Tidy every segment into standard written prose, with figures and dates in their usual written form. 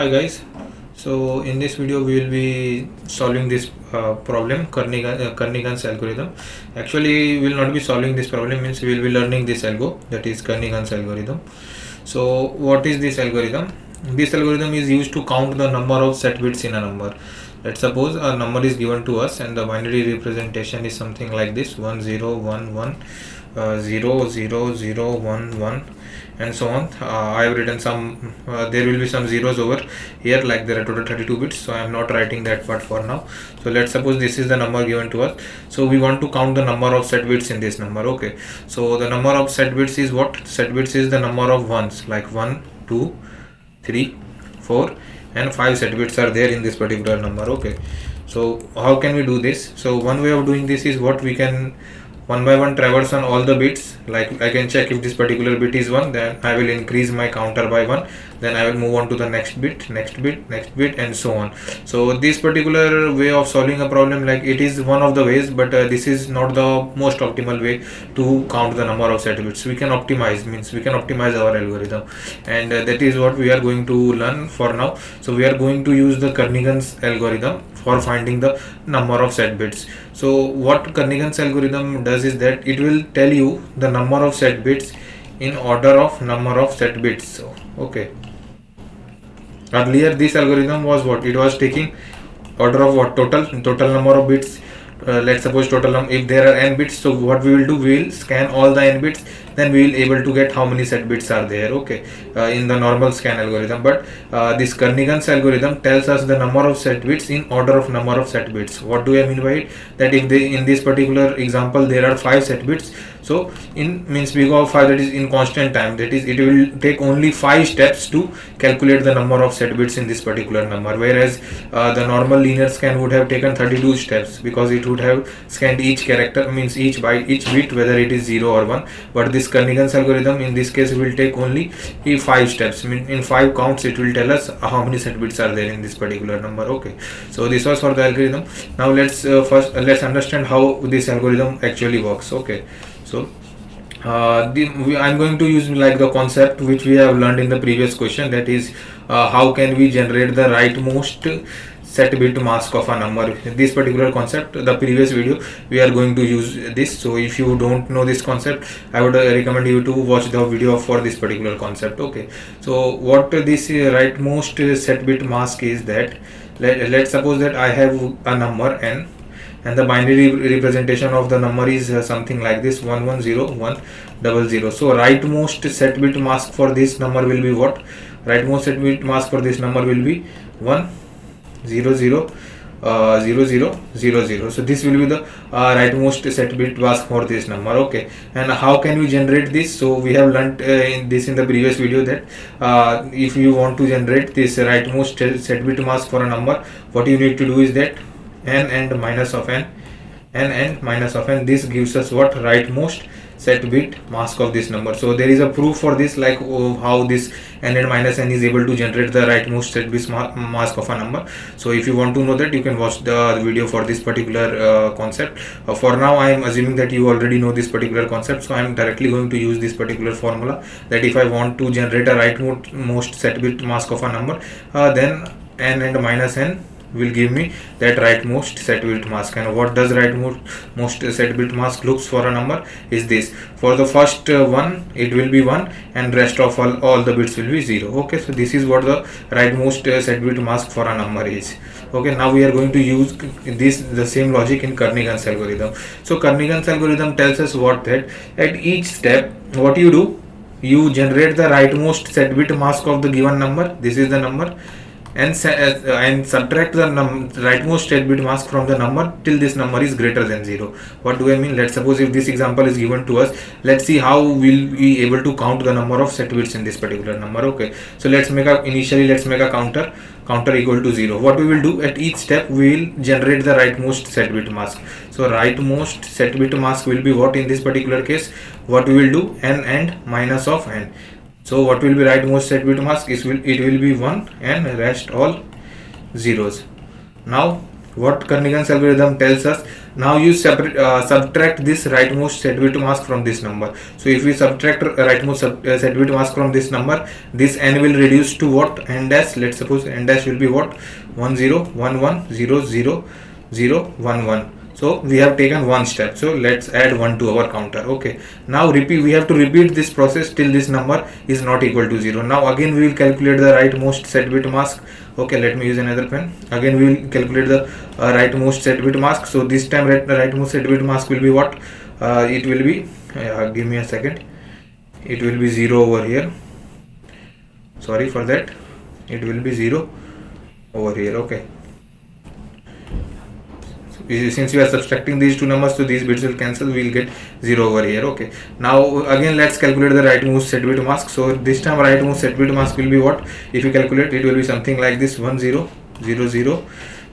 Hi guys, so in this video we will be solving this problem, Kernighan's algorithm. Actually we will not be solving this problem, means we will be learning this algo, that is Kernighan's algorithm. So what is this algorithm? This algorithm is used to count the number of set bits in a number. Let's suppose a number is given to us and the binary representation is something like this: 1 0 1 1 0 0 0 1 1 and so on. I have written some there will be some zeros over here, like there are total 32 bits, so I am not writing that part for now. So let's suppose this is the number given to us, so we want to count the number of set bits in this number. Okay, so the number of set bits is what? Set bits is the number of ones, like 1 2 3 4 and 5 set bits are there in this particular number. Okay, so how can we do this? So one way of doing this is what we can one by one traverse on all the bits. Like I can check if this particular bit is 1, then I will increase my counter by 1, then I will move on to the next bit, next bit, next bit, and so on. So this particular way of solving a problem, like, it is one of the ways, but this is not the most optimal way to count the number of set bits. We can optimize, means we can optimize our algorithm, and that is what we are going to learn for now. So we are going to use the Kernighan's algorithm for finding the number of set bits. So what Kernighan's algorithm does is that it will tell you the number of set bits in order of number of set bits. So okay, earlier this algorithm was what? It was taking order of what? Total number of bits. Let's suppose if there are n bits, so what we will do, we will scan all the n bits, then we will able to get how many set bits are there. Okay, in the normal scan algorithm, but this Kernighan's algorithm tells us the number of set bits in order of number of set bits. What do I mean by it? That if they, in this particular example there are 5 set bits, so in means big of 5, that is in constant time, that is it will take only 5 steps to calculate the number of set bits in this particular number, whereas the normal linear scan would have taken 32 steps, because it would have scanned each character, means each byte, each bit, whether it is 0 or 1. But this Kernighan's algorithm in this case will take only 5 steps. I mean, in 5 counts it will tell us how many set bits are there in this particular number. Okay, so this was for the algorithm. Now let's first let's understand how this algorithm actually works. Okay, so I'm going to use like the concept which we have learned in the previous question, that is how can we generate the rightmost set bit mask of a number. This particular concept, the previous video we are going to use this. So if you don't know this concept, I would recommend you to watch the video for this particular concept. Okay, so what this rightmost set bit mask is, that let's suppose that I have a number n, and the binary representation of the number is something like this: 110100. So rightmost set bit mask for this number will be what? Rightmost set bit mask for this number will be 1000000. So this will be the rightmost set bit mask for this number. Okay, and how can we generate this? So we have learnt in the previous video, that if you want to generate this rightmost set bit mask for a number, what you need to do is that n and minus of n, this gives us what? Rightmost set bit mask of this number. So there is a proof for this, like how this n and minus n is able to generate the rightmost set bit mask of a number. So if you want to know that, you can watch the video for this particular concept. For now I am assuming that you already know this particular concept, so I am directly going to use this particular formula, that if I want to generate a rightmost set bit mask of a number, then n and minus n will give me that rightmost set bit mask. And what does rightmost set bit mask looks for a number is this: for the first one it will be 1, and rest of all the bits will be 0. Okay, so this is what the rightmost set bit mask for a number is. Okay, now we are going to use the same logic in Kernighan's algorithm. So Kernighan's algorithm tells us what? That at each step, what you do, you generate the rightmost set bit mask of the given number. This is the number, and subtract the rightmost set bit mask from the number till this number is greater than 0. What do I mean? Let's suppose if this example is given to us, let's see how we'll be able to count the number of set bits in this particular number. Okay, so let's make a counter equal to 0. What we will do, at each step we will generate the rightmost set bit mask. So rightmost set bit mask will be what in this particular case? What we will do, n and minus of n. So what will be rightmost set bit mask? It will be 1 and rest all zeros. Now what Kernighan's algorithm tells us, now you subtract this rightmost set bit mask from this number. So if we subtract rightmost set bit mask from this number, this n will reduce to what? N dash. Let's suppose n dash will be what? 1 0 1 1 0 0 0 1 1. So we have taken one step, so let's add 1 to our counter. Okay, now repeat, we have to repeat this process till this number is not equal to 0. Now again we will calculate the rightmost set bit mask. Okay, let me use another pen. Again we will calculate the rightmost set bit mask. So this time rightmost set bit mask will be what? It will be, give me a second, it will be 0 over here. Sorry for that, it will be 0 over here. Okay, since we are subtracting these two numbers, so these bits will cancel, we will get 0 over here. Okay, now again let's calculate the rightmost set bit mask. So this time rightmost set bit mask will be what? If you calculate, it will be something like this: 1 0 0 0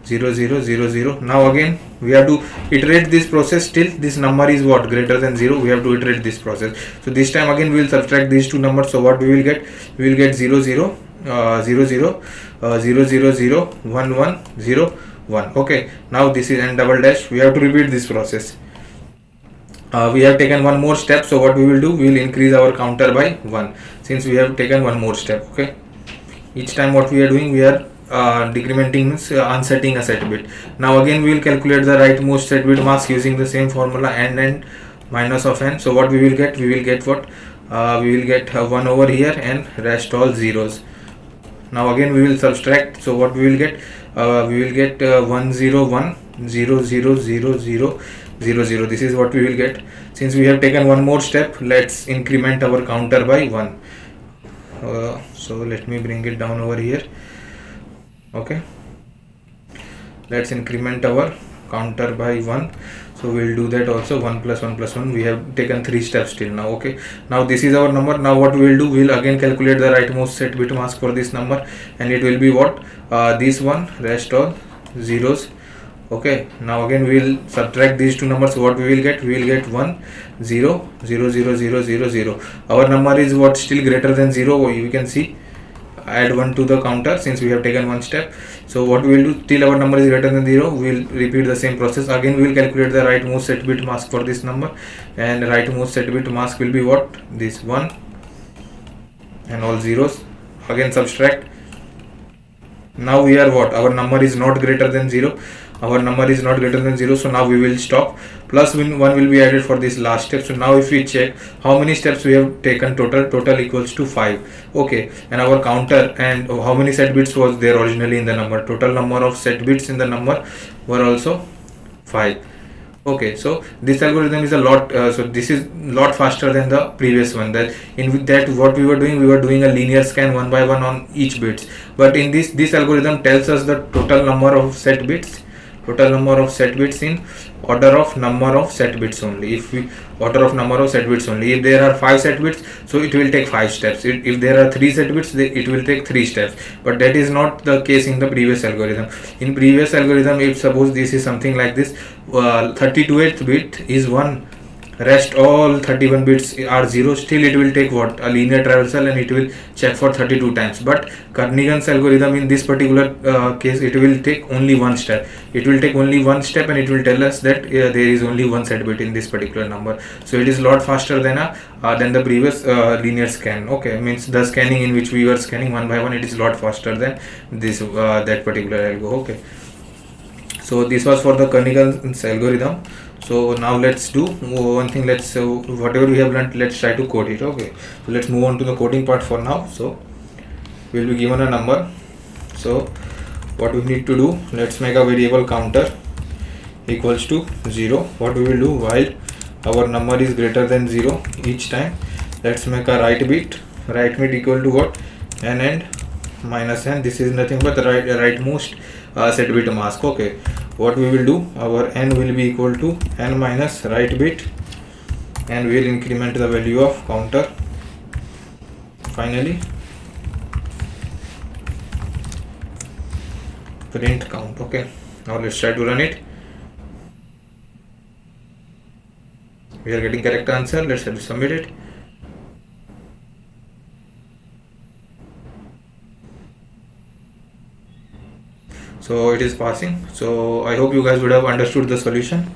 0 0 0 0. Now again we have to iterate this process till this number is what? Greater than 0. We have to iterate this process. So this time again we will subtract these two numbers. So what we will get? We will get 0 0 0 0 0 0 0 1 1 0 1. Okay, now this is n double dash. We have to repeat this process. We have taken one more step, so what we will do, we will increase our counter by 1, since we have taken one more step. Okay, each time what we are doing, we are decrementing, means unsetting a set bit. Now again we will calculate the rightmost set bit mask using the same formula, n minus of n. So what we will get? We will get what? We will get 1 over here and rest all zeros. Now again we will subtract, so what we will get? We will get 1 0 1 0 0 0 0 0 0. This is what we will get. Since we have taken one more step, let's increment our counter by 1. So let me bring it down over here. Okay, let's increment our counter by 1. So we will do that also. 1 plus 1 plus 1. We have taken 3 steps till now. Okay, now this is our number. Now what we will do, we will again calculate the rightmost set bit mask for this number, and it will be what? This one, rest all zeros. Okay, now again we will subtract these two numbers. What we will get? We will get 1 0 0 0 0 0 0. Our number is what? Still greater than 0. You can see, add 1 to the counter since we have taken one step. So what we will do, till our number is greater than 0, we will repeat the same process. Again we will calculate the rightmost set bit mask for this number, and rightmost set bit mask will be what? This 1 and all zeros. Again subtract. Now we are what? Our number is not greater than 0. Our number is not greater than 0, so now we will stop. Plus 1 will be added for this last step. So now if we check how many steps we have taken, total equals to 5. Okay, and our counter, and how many set bits was there originally in the number? Total number of set bits in the number were also 5. Okay, so this algorithm is a lot, so this is lot faster than the previous one. That in that what we were doing a linear scan one by one on each bits. But in this algorithm tells us the total number of set bits, in order of number of set bits only. If there are 5 set bits, so it will take 5 steps. If there are 3 set bits, it will take 3 steps. But that is not the case in the previous algorithm. In previous algorithm, if suppose this is something like this, 32th bit is 1, rest all 31 bits are 0, still it will take what? A linear traversal, and it will check for 32 times. But Kernighan's algorithm, in this particular case, it will take only one step. And it will tell us that there is only one set bit in this particular number. So it is lot faster than the previous linear scan. Okay, means the scanning in which we were scanning one by one, it is lot faster than this that particular algo. Okay, so this was for the Kernighan's algorithm. So now let's do one thing. Let's whatever we have learned, let's try to code it. Okay, so let's move on to the coding part for now. So we'll be given a number. So what we need to do, let's make a variable counter equals to 0. What we will do, while our number is greater than 0 each time, let's make a write bit equal to what? N and minus n. This is nothing but the rightmost set bit mask. Okay, what we will do, our n will be equal to n minus write bit, and we will increment the value of counter. Finally print count. Okay, now let's try to run it. We are getting correct answer. Let's submit it. so it is passing. So I hope you guys would have understood the solution.